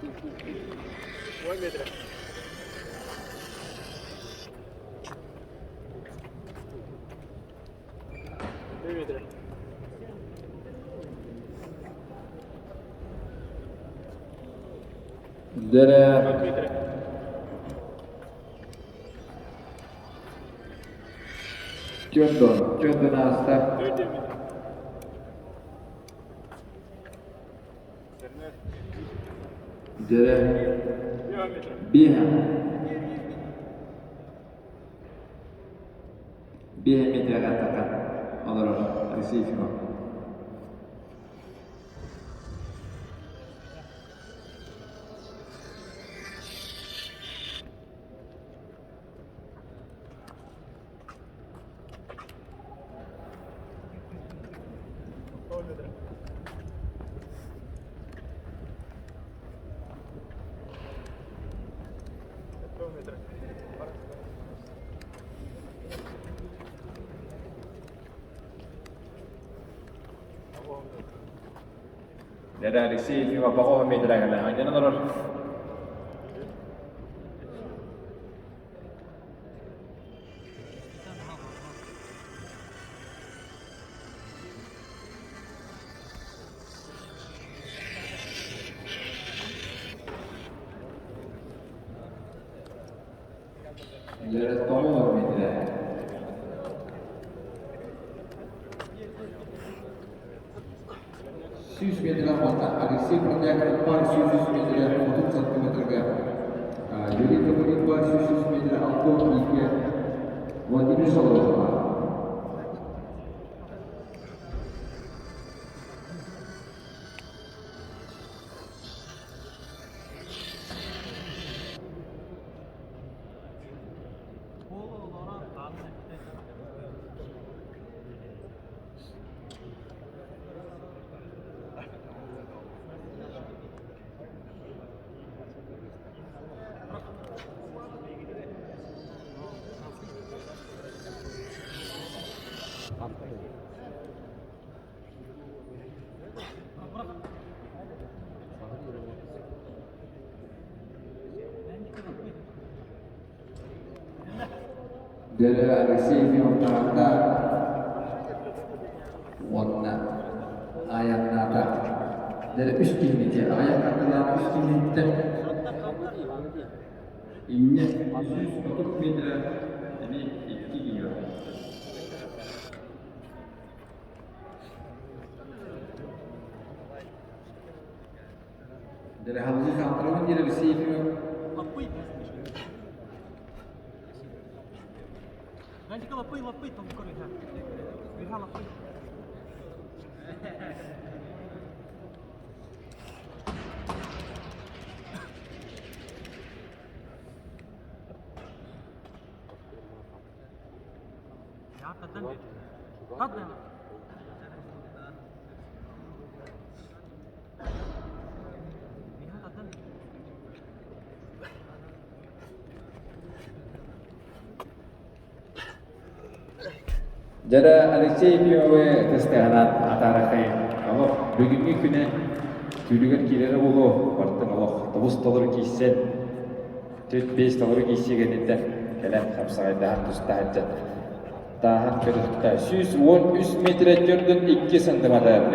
1 metre. 2 metre. Dari 4 metre. contoh nasta 4 metre. dari 1 metre. biha metre katakan Allah receive no. Dari receive no apa metre kala hanya nolor. Dari tomo metre. Sus metre mata receive pertanyaan depan sus metre untuk 1 meter ke. Jadi kemudian buat sus metre auto hingga buat ini solo. Dari receive yang tanda warna ayat nada dari üstün metre ayat katalar üstün metre ini 130 metre ini 2 kilo. Dari hamzah kantorun dari receive Nanti kalau lapui tuh bukan lihat, lihat lapui. Ya, tadi, tadi. Lihat tadi. Jada Alexey Piowe testehanat atara kay Allah bugünki güne tüylügen kirere bulu bartın Allah 9 dolar kiysen 4-5 dolar kiysegeninde kelem kapsaydahan tustahatça tahan körütta 113 metre 2 santimetre.